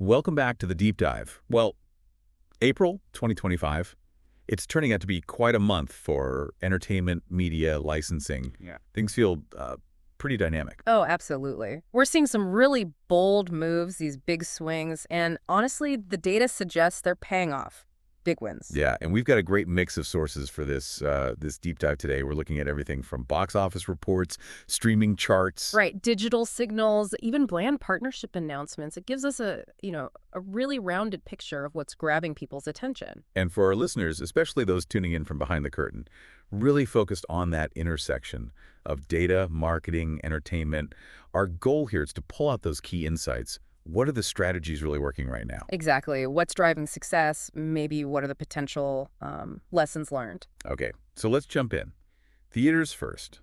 Welcome back to the deep dive. Well, April 2025, it's turning out to be quite a month for entertainment, media, licensing. Yeah. Things feel pretty dynamic. Oh, absolutely. We're seeing some really bold moves, these big swings, and honestly, the data suggests they're paying off. Big wins. Yeah, and we've got a great mix of sources for this deep dive today. We're looking at everything from box office reports, streaming charts. Right, digital signals, even bland partnership announcements. It gives us a really rounded picture of what's grabbing people's attention. And for our listeners, especially those tuning in from behind the curtain, really focused on that intersection of data, marketing, entertainment. Our goal here is to pull out those key insights. What are the strategies really working right now? Exactly. What's driving success? Maybe what are the potential lessons learned? Okay, so let's jump in. Theaters first.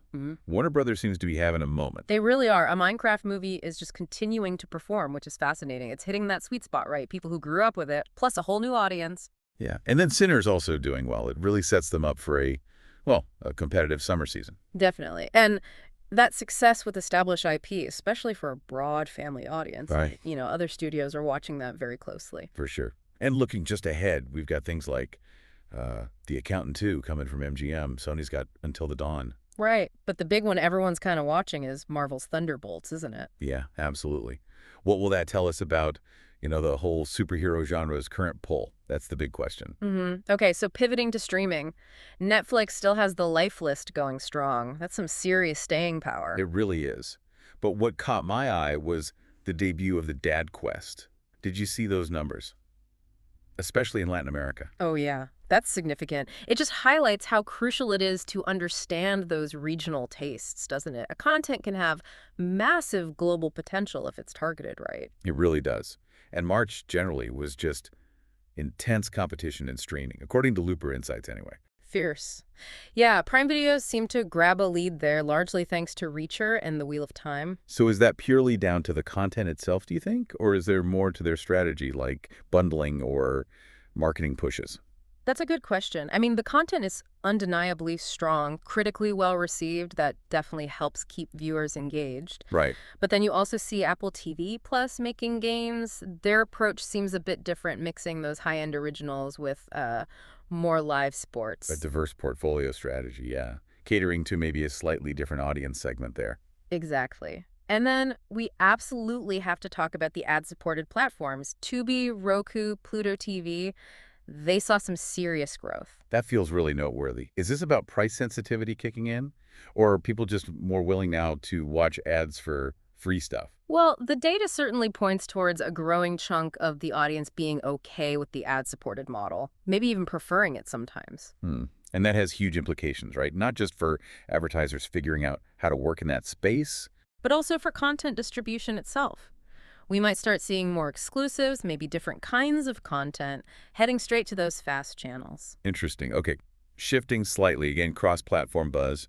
Warner Brothers seems to be having a moment. They really are. A Minecraft movie is just continuing to perform, which is fascinating. It's hitting that sweet spot, right? People who grew up with it, plus a whole new audience. Yeah, and then Sinner's also doing well. It really sets them up for a competitive summer season. Definitely. And that success with established IP, especially for a broad family audience, Right. Other studios are watching that very closely. For sure. And looking just ahead, we've got things like The Accountant 2 coming from MGM. Sony's got Until the Dawn. Right. But the big one everyone's kind of watching is Marvel's Thunderbolts, isn't it? Yeah, absolutely. What will that tell us about, the whole superhero genre's current pull? That's the big question. Okay, so pivoting to streaming, Netflix still has the Life List going strong. That's some serious staying power. It really is. But what caught my eye was the debut of the Dad Quest. Did you see those numbers? Especially in Latin America. Oh, yeah. That's significant. It just highlights how crucial it is to understand those regional tastes, doesn't it? A content can have massive global potential if it's targeted right. It really does. And March generally was just intense competition in streaming, according to Looper Insights anyway. Fierce. Yeah, Prime Videos seem to grab a lead there, largely thanks to Reacher and The Wheel of Time. So is that purely down to the content itself, do you think? Or is there more to their strategy, like bundling or marketing pushes? That's a good question. I mean, the content is undeniably strong, critically well received. That definitely helps keep viewers engaged. Right. But then you also see Apple TV Plus making gains. Their approach seems a bit different, mixing those high-end originals with more live sports. A diverse portfolio strategy, yeah. Catering to maybe a slightly different audience segment there. Exactly. And then we absolutely have to talk about the ad-supported platforms. Tubi, Roku, Pluto TV. They saw some serious growth. That feels really noteworthy. Is this about price sensitivity kicking in? Or are people just more willing now to watch ads for free stuff? Well, the data certainly points towards a growing chunk of the audience being okay with the ad-supported model, maybe even preferring it sometimes. And that has huge implications, right? Not just for advertisers figuring out how to work in that space, but also for content distribution itself. We might start seeing more exclusives, maybe different kinds of content, heading straight to those fast channels. Interesting. Okay, shifting slightly, again, cross-platform buzz.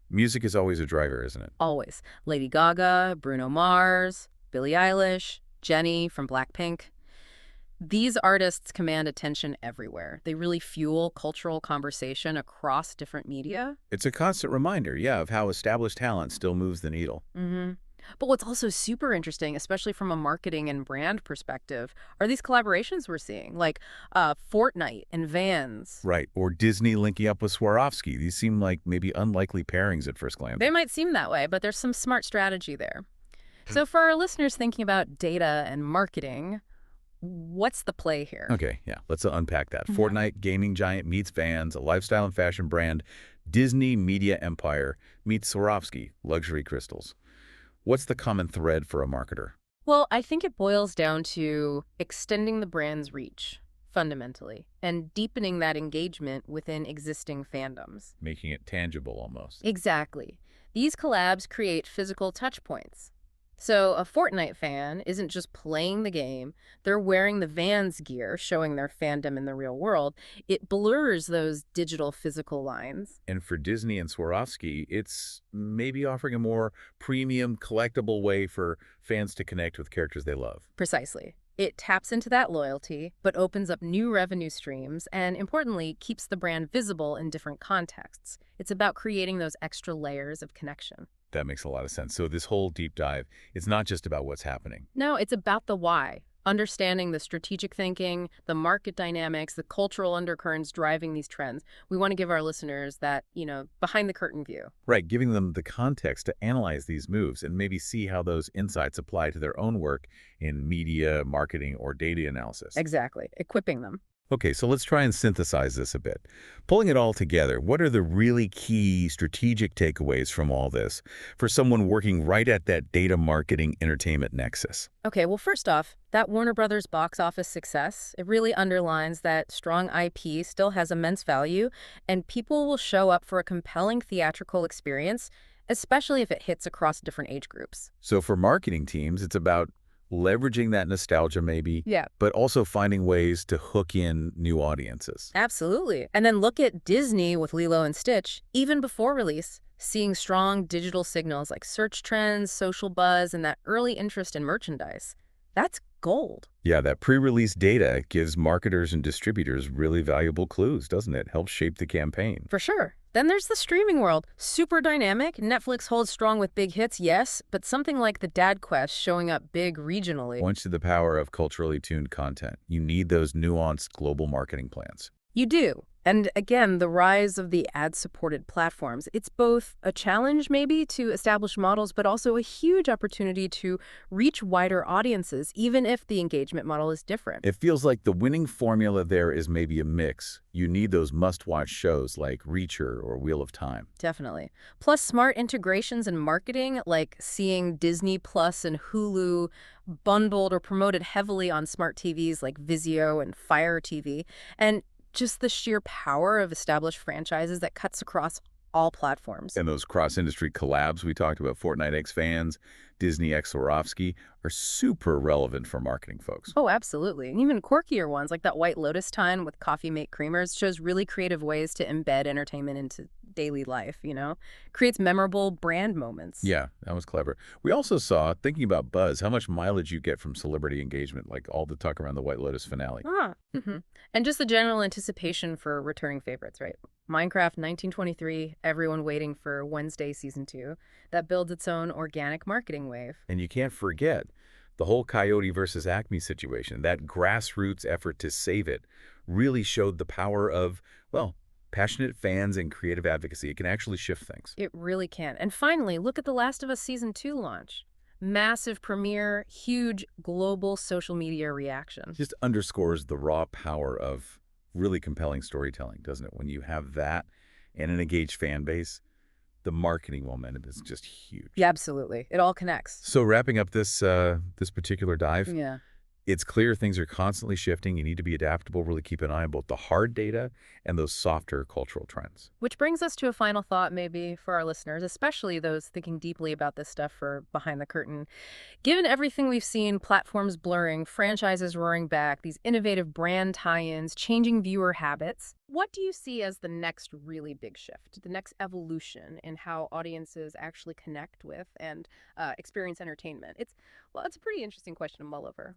Music is always a driver, isn't it? Always. Lady Gaga, Bruno Mars, Billie Eilish, Jennie from Blackpink. These artists command attention everywhere. They really fuel cultural conversation across different media. It's a constant reminder, yeah, of how established talent still moves the needle. But what's also super interesting, especially from a marketing and brand perspective, are these collaborations we're seeing, like Fortnite and Vans. Right, or Disney linking up with Swarovski. These seem like maybe unlikely pairings at first glance. They might seem that way, but there's some smart strategy there. So for our listeners thinking about data and marketing, what's the play here? Okay, yeah, let's unpack that. Fortnite, gaming giant, meets Vans, a lifestyle and fashion brand. Disney media empire meets Swarovski, luxury crystals. What's the common thread for a marketer? Well, I think it boils down to extending the brand's reach, fundamentally, and deepening that engagement within existing fandoms. Making it tangible almost. Exactly. These collabs create physical touch points. So a Fortnite fan isn't just playing the game, they're wearing the Vans gear, showing their fandom in the real world. It blurs those digital physical lines. And for Disney and Swarovski, it's maybe offering a more premium, collectible way for fans to connect with characters they love. Precisely. It taps into that loyalty, but opens up new revenue streams and, importantly, keeps the brand visible in different contexts. It's about creating those extra layers of connection. That makes a lot of sense. So this whole deep dive, it's not just about what's happening. No, it's about the why. Understanding the strategic thinking, the market dynamics, the cultural undercurrents driving these trends. We want to give our listeners that, behind the curtain view. Right, giving them the context to analyze these moves and maybe see how those insights apply to their own work in media, marketing, or data analysis. Exactly. Equipping them. Okay, so let's try and synthesize this a bit. Pulling it all together, what are the really key strategic takeaways from all this for someone working right at that data marketing entertainment nexus? Okay, well, first off, that Warner Brothers box office success, it really underlines that strong IP still has immense value, and people will show up for a compelling theatrical experience, especially if it hits across different age groups. So for marketing teams, it's about leveraging that nostalgia maybe, Yeah. but also finding ways to hook in new audiences. Absolutely. And then look at Disney with Lilo and Stitch, even before release, seeing strong digital signals like search trends, social buzz, and that early interest in merchandise. That's gold. Yeah, that pre-release data gives marketers and distributors really valuable clues, doesn't it? Helps shape the campaign. For sure. Then there's the streaming world. Super dynamic. Netflix holds strong with big hits, yes, but something like the Dad Quest showing up big regionally. Points to the power of culturally tuned content. You need those nuanced global marketing plans. You do. And again, the rise of the ad-supported platforms. It's both a challenge maybe to establish models, but also a huge opportunity to reach wider audiences, even if the engagement model is different. It feels like the winning formula there is maybe a mix. You need those must-watch shows like Reacher or Wheel of Time. Definitely. Plus smart integrations and marketing, like seeing Disney Plus and Hulu bundled or promoted heavily on smart TVs like Vizio and Fire TV. And just the sheer power of established franchises that cuts across all platforms. And those cross-industry collabs we talked about, Fortnite X fans, Disney X Swarovski, are super relevant for marketing folks. Oh, absolutely. And even quirkier ones like that White Lotus tie with Coffee Mate Creamers shows really creative ways to embed entertainment into daily life. Creates memorable brand moments. Yeah, that was clever. We also saw, thinking about buzz, how much mileage you get from celebrity engagement, like all the talk around the White Lotus finale. And just the general anticipation for returning favorites, right? Minecraft 1923, everyone waiting for Wednesday Season 2. That builds its own organic marketing wave. And you can't forget the whole Coyote versus Acme situation. That grassroots effort to save it really showed the power of, well, passionate fans and creative advocacy. It can actually shift things. It really can. And finally, look at The Last of Us Season 2 launch. Massive premiere, huge global social media reaction. Just underscores the raw power of really compelling storytelling, doesn't it? When you have that and an engaged fan base, the marketing momentum is just huge. Yeah, absolutely. It all connects. So wrapping up this particular dive, Yeah. it's clear things are constantly shifting. You need to be adaptable, really keep an eye on both the hard data and those softer cultural trends. Which brings us to a final thought maybe for our listeners, especially those thinking deeply about this stuff for behind the curtain. Given everything we've seen, platforms blurring, franchises roaring back, these innovative brand tie-ins, changing viewer habits, what do you see as the next really big shift, the next evolution in how audiences actually connect with and experience entertainment? It's a pretty interesting question to mull over.